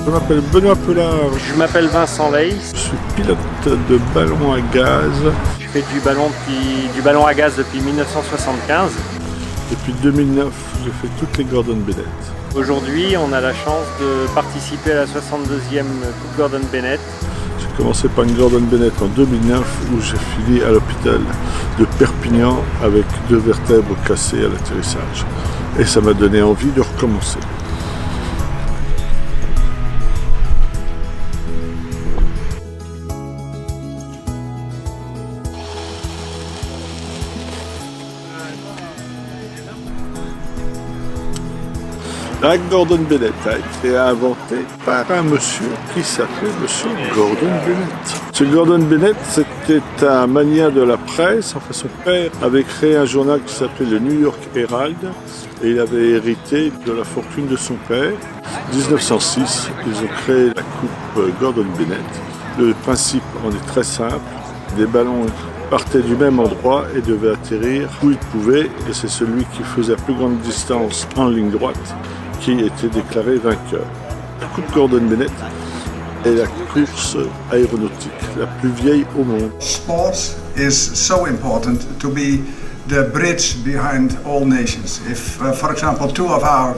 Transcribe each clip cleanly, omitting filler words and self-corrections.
Je m'appelle Benoît Pelard. Je m'appelle Vincent Leys. Je suis pilote de ballon à gaz. Je fais du ballon à gaz depuis 1975. Depuis 2009, j'ai fait toutes les Gordon Bennett. Aujourd'hui, on a la chance de participer à la 62e Coupe Gordon Bennett. J'ai commencé par une Gordon Bennett en 2009 où j'ai fini à l'hôpital de Perpignan avec 2 vertèbres cassées à l'atterrissage. Et ça m'a donné envie de recommencer. La Gordon Bennett a été inventée par un monsieur qui s'appelait monsieur Gordon Bennett. Ce Gordon Bennett, c'était un magnat de la presse. Enfin, son père avait créé un journal qui s'appelait le New York Herald et il avait hérité de la fortune de son père. En 1906, ils ont créé la coupe Gordon Bennett. Le principe en est très simple. Les ballons partaient du même endroit et devaient atterrir où ils pouvaient. Et c'est celui qui faisait la plus grande distance en ligne droite qui était déclaré vainqueur. La Coupe Gordon Bennett est la course aéronautique la plus vieille au monde. Sports is so important to be the bridge behind all nations. If, for example, 2 of our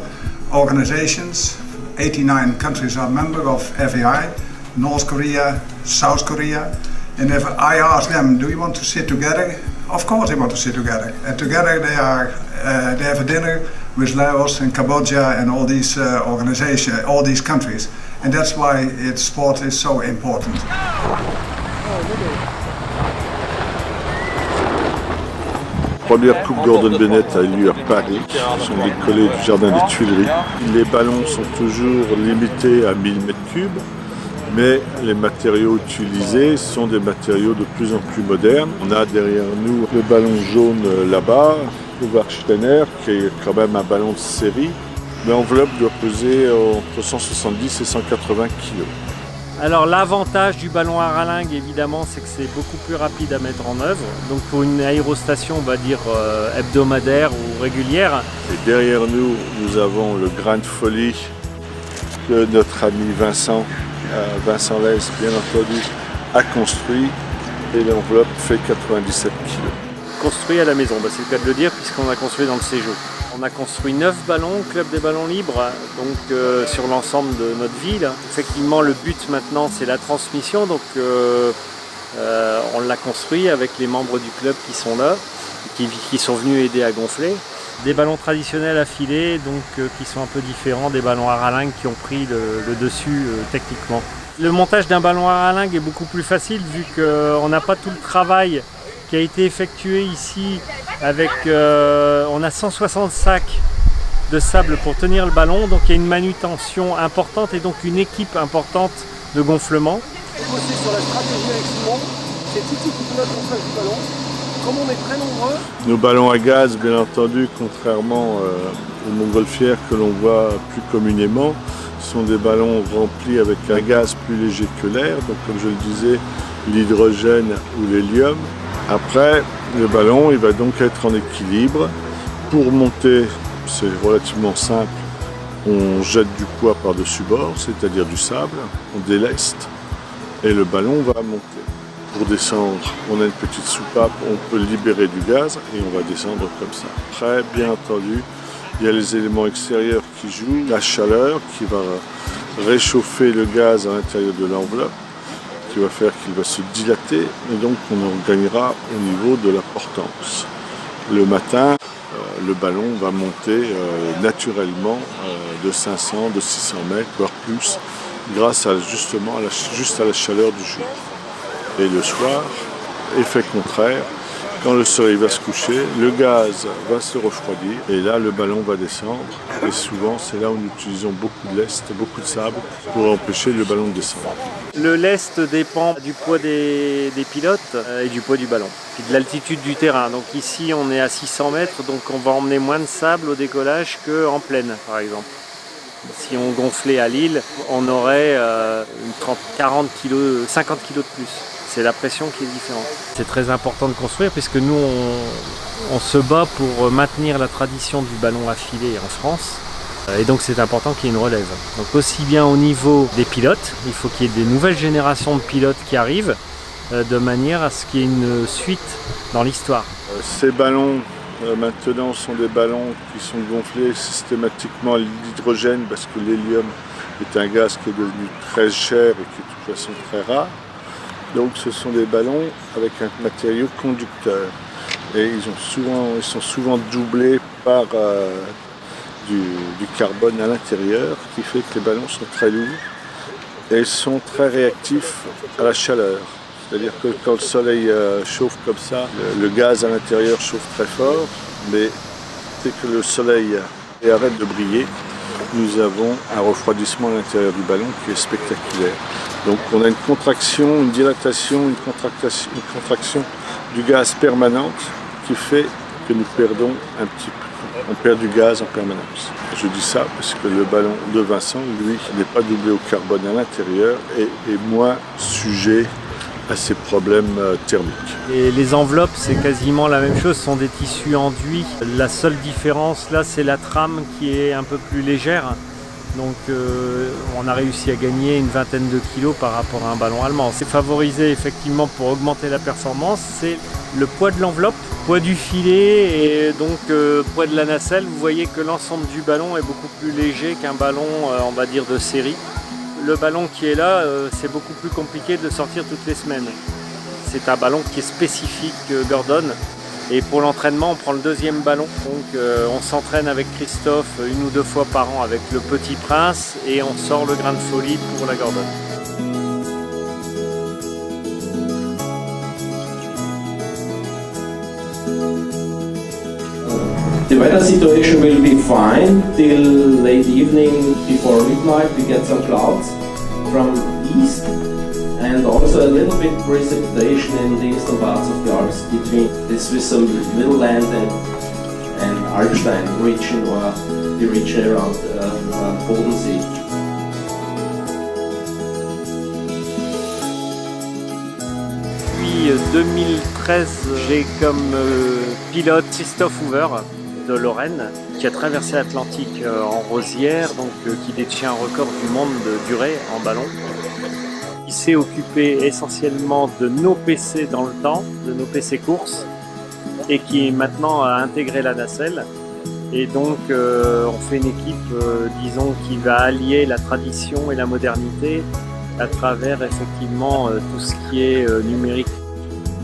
organizations, 89 countries are members of FAI, North Korea, South Korea, and if I ask them, do you want to sit together? Of course they want to sit together. And together they have a dinner with Laos and Cambodia and all these organizations, all these countries. And that's why sport is so important. La première Coupe Gordon Bennett a eu lieu à Paris, sur les collets du Jardin des Tuileries. Les ballons sont toujours limités à 1000 m3, mais les matériaux utilisés sont des matériaux de plus en plus modernes. On a derrière nous le ballon jaune là-bas, le Warsteiner, qui est quand même un ballon de série. L'enveloppe doit peser entre 170 et 180 kg. Alors l'avantage du ballon à ralingue, évidemment, c'est que c'est beaucoup plus rapide à mettre en œuvre. Donc pour une aérostation, on va dire hebdomadaire ou régulière. Et derrière nous, nous avons le grain de folie que notre ami Vincent Leys, bien entendu, a construit. Et l'enveloppe fait 97 kg. Construit à la maison, c'est le cas de le dire, puisqu'on a construit dans le Séjour. On a construit 9 ballons, club des ballons libres, donc sur l'ensemble de notre ville. Effectivement, le but maintenant, c'est la transmission, donc on l'a construit avec les membres du club qui sont là, qui sont venus aider à gonfler. Des ballons traditionnels à filet, donc qui sont un peu différents des ballons à ralingue qui ont pris le dessus techniquement. Le montage d'un ballon à ralingue est beaucoup plus facile vu qu'on n'a pas tout le travail qui a été effectué ici avec, on a 160 sacs de sable pour tenir le ballon, donc il y a une manutention importante et donc une équipe importante de gonflement. Aussi sur la stratégie avec Simon, c'est Titi qui pilote le montage du ballon. Comme on est très nombreux. Nos ballons à gaz, bien entendu, contrairement aux montgolfières que l'on voit plus communément, sont des ballons remplis avec un gaz plus léger que l'air, donc comme je le disais, l'hydrogène ou l'hélium. Après, le ballon il va donc être en équilibre. Pour monter, c'est relativement simple. On jette du poids par-dessus bord, c'est-à-dire du sable, on déleste et le ballon va monter. Pour descendre, on a une petite soupape, on peut libérer du gaz et on va descendre comme ça. Après, bien entendu, il y a les éléments extérieurs qui jouent, la chaleur qui va réchauffer le gaz à l'intérieur de l'enveloppe, qui va faire qu'il va se dilater et donc on en gagnera au niveau de la portance. Le matin, le ballon va monter naturellement de 500, de 600 mètres, voire plus, grâce à, justement juste à la chaleur du jour. Et le soir, effet contraire, quand le soleil va se coucher, le gaz va se refroidir et là le ballon va descendre. Et souvent c'est là où nous utilisons beaucoup de lest, beaucoup de sable pour empêcher le ballon de descendre. Le lest dépend du poids des pilotes et du poids du ballon, puis de l'altitude du terrain. Donc ici on est à 600 mètres, donc on va emmener moins de sable au décollage qu'en plaine par exemple. Si on gonflait à Lille, on aurait 40 kg, 50 kg de plus. C'est la pression qui est différente. C'est très important de construire puisque nous, on se bat pour maintenir la tradition du ballon à filet en France. Et donc c'est important qu'il y ait une relève. Donc aussi bien au niveau des pilotes, il faut qu'il y ait des nouvelles générations de pilotes qui arrivent, de manière à ce qu'il y ait une suite dans l'histoire. Ces ballons maintenant sont des ballons qui sont gonflés systématiquement à l'hydrogène parce que l'hélium est un gaz qui est devenu très cher et qui est de toute façon très rare. Donc ce sont des ballons avec un matériau conducteur et ils sont souvent doublés par du carbone à l'intérieur qui fait que les ballons sont très lourds et sont très réactifs à la chaleur. C'est-à-dire que quand le soleil chauffe comme ça, le gaz à l'intérieur chauffe très fort, mais dès que le soleil arrête de briller, nous avons un refroidissement à l'intérieur du ballon qui est spectaculaire. Donc on a une contraction, une dilatation, une contraction du gaz permanente qui fait que nous perdons un petit peu. On perd du gaz en permanence. Je dis ça parce que le ballon de Vincent, lui, n'est pas doublé au carbone à l'intérieur et est moins sujet à ces problèmes thermiques. Et les enveloppes, c'est quasiment la même chose, ce sont des tissus enduits. La seule différence là, c'est la trame qui est un peu plus légère. Donc on a réussi à gagner une vingtaine de kilos par rapport à un ballon allemand. C'est favorisé effectivement pour augmenter la performance, c'est le poids de l'enveloppe, poids du filet et donc poids de la nacelle. Vous voyez que l'ensemble du ballon est beaucoup plus léger qu'un ballon, on va dire, de série. Le ballon qui est là, c'est beaucoup plus compliqué de sortir toutes les semaines. C'est un ballon qui est spécifique Gordon. Et pour l'entraînement, on prend le deuxième ballon. Donc on s'entraîne avec Christophe 1 ou 2 fois par an avec le Petit Prince et on sort le grain de folie pour la Gordon. The weather situation will be fine till late evening. Before midnight we get some clouds from east and also a little bit precipitation in the eastern parts of the Alps between the Swiss Mittelland and Alpstein region or the region around Bodensee. Depuis 2013, j'ai comme pilote Christophe Hoover de Lorraine, qui a traversé l'Atlantique en rosière, donc qui détient un record du monde de durée en ballon. Il s'est occupé essentiellement de nos PC dans le temps, de nos PC courses, et qui maintenant a intégré la nacelle. Et donc on fait une équipe, disons, qui va allier la tradition et la modernité à travers effectivement tout ce qui est numérique.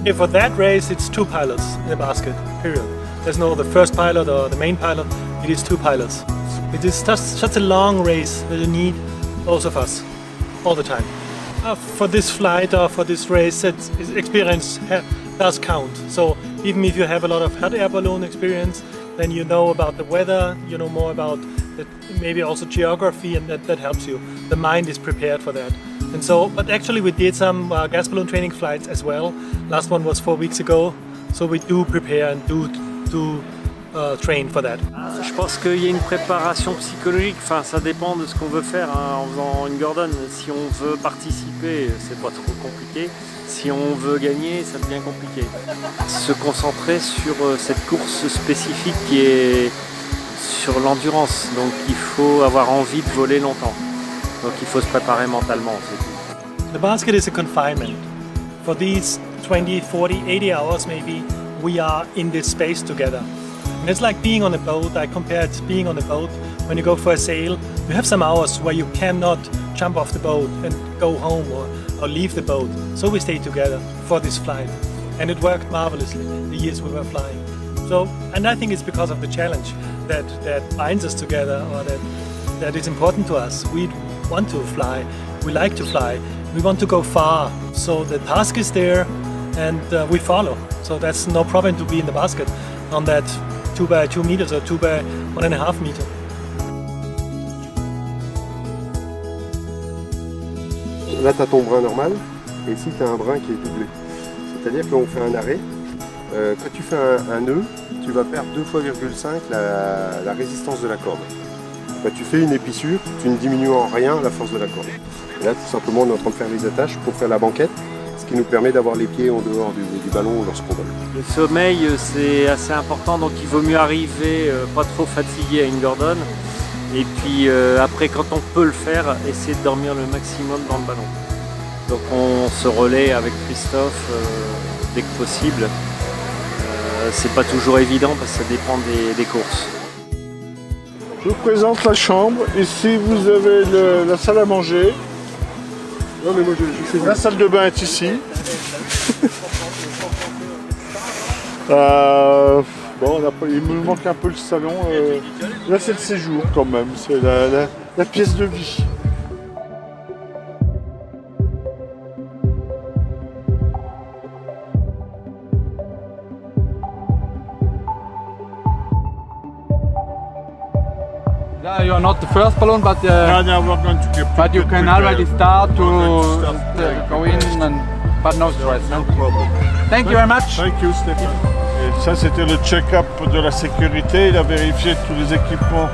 And for that race, it's 2 pilots in the basket, period. There's no the first pilot or the main pilot, it is 2 pilots. It is just such a long race that you need both of us, all the time. For this flight or for this race, experience does count. So even if you have a lot of hot air balloon experience, then you know about the weather, you know more about maybe also geography, and that helps you. The mind is prepared for that. And so, but actually we did some gas balloon training flights as well. Last one was 4 weeks ago. So we do prepare and do train for that. Je pense qu'il y a une préparation psychologique, enfin ça dépend de ce qu'on veut faire en faisant une Gordon. Si on veut participer, c'est pas trop compliqué. Si on veut gagner, ça devient compliqué. Se concentrer sur cette course spécifique qui est sur l'endurance. Donc il faut avoir envie de voler longtemps. Donc il faut se préparer mentalement, c'est tout. The basket is a confinement. For these 20, 40, 80 hours maybe, we are in this space together. And it's like being on a boat. I compare it to being on a boat. When you go for a sail, you have some hours where you cannot jump off the boat and go home or leave the boat. So we stay together for this flight. And it worked marvelously the years we were flying. So, and I think it's because of the challenge that binds us together, or that is important to us. We want to fly. We like to fly. We want to go far. So the task is there and we follow. So that's no problem to be in the basket on that 2 by 2 meters or 2 by 1.5 meters. Là, tu as ton brin normal, et ici, tu as un brin qui est doublé. C'est-à-dire qu'on fait un arrêt. Quand tu fais un nœud, tu vas perdre 2 fois 2,5 la résistance de la corde. Quand tu fais une épissure, tu ne diminues en rien la force de la corde. Et là, tout simplement, on est en train de faire les attaches pour faire la banquette, ce qui nous permet d'avoir les pieds en dehors du ballon lorsqu'on vole. Le sommeil, c'est assez important, donc il vaut mieux arriver pas trop fatigué à une Gordon Et puis après, quand on peut le faire, essayer de dormir le maximum dans le ballon. Donc on se relaie avec Christophe dès que possible. C'est pas toujours évident parce que ça dépend des courses. Je vous présente la chambre. Ici, vous avez la salle à manger. Non, mais moi, je fais La salle de bain est ici. Bon, il me manque un peu le salon. Là, c'est le séjour quand même. C'est la pièce de vie. Yeah, you are not the first balloon, but Now we're going to get but you can prepared. already start to We're going to start. go in, and but no stress. No problem. Thank you very much. Thank you, Stéphane. Et ça, c'était le check-up de la sécurité. Il a vérifié tous les équipements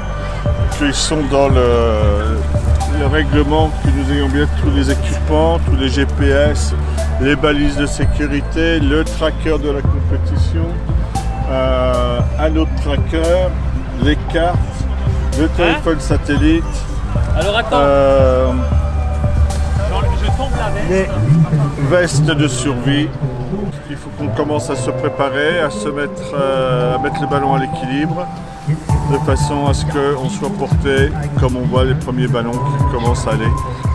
qu'ils sont dans le règlement, que nous ayons bien tous les équipements, tous les GPS, les balises de sécurité, le tracker de la compétition, un autre tracker, les cartes, le téléphone satellite. Alors attends, je tombe la veste. Les vestes de survie. Il faut qu'on commence à se préparer, à mettre le ballon à l'équilibre, de façon à ce qu'on soit porté, comme on voit les premiers ballons qui commencent à aller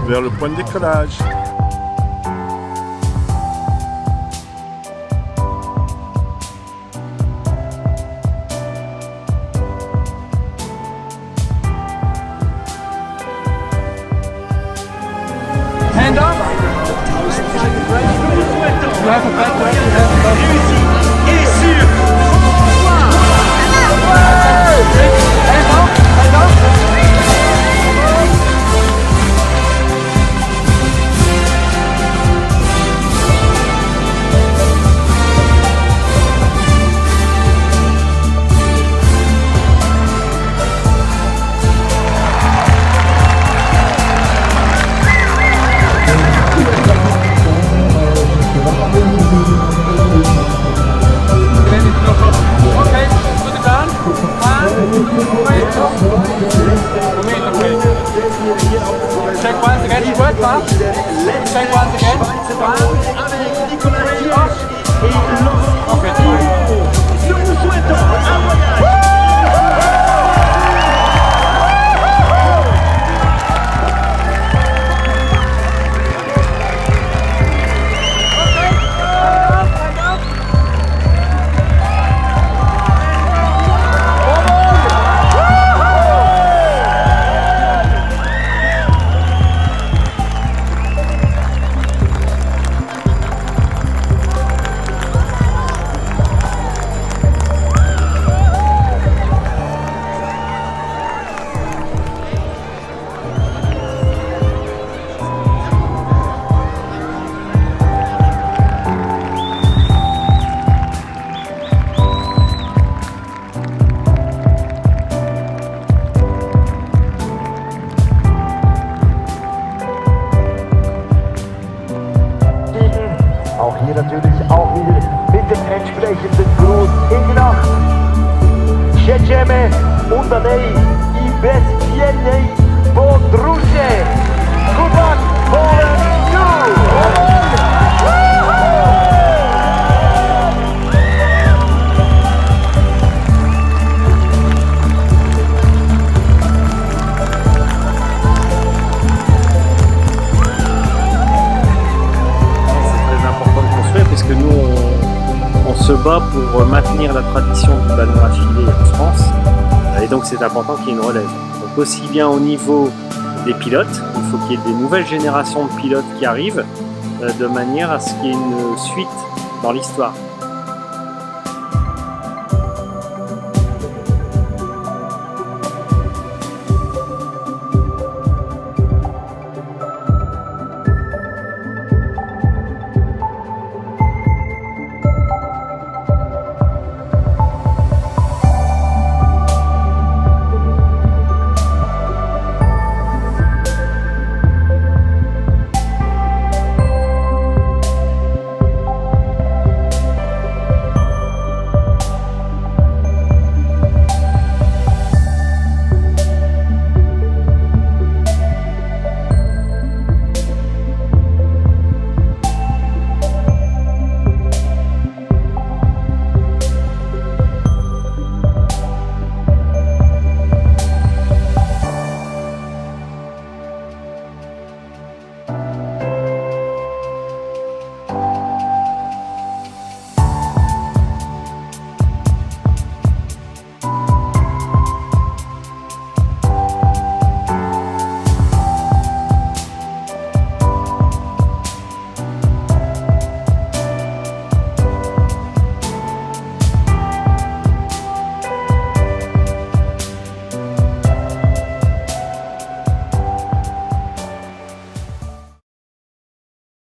vers le point de décollage. Hand up. You have a back. Okay, put it down. 1, check once again, work fast. Check once again. Okay, fine. Auch hier natürlich auch wieder mit dem entsprechenden Gruß in die Nacht. Jedziemy und dalej i bez jednej podróży. Good luck for you! Puisque nous on se bat pour maintenir la tradition du ballon affilé en France et donc c'est important qu'il y ait une relève. Donc aussi bien au niveau des pilotes, il faut qu'il y ait des nouvelles générations de pilotes qui arrivent de manière à ce qu'il y ait une suite dans l'histoire.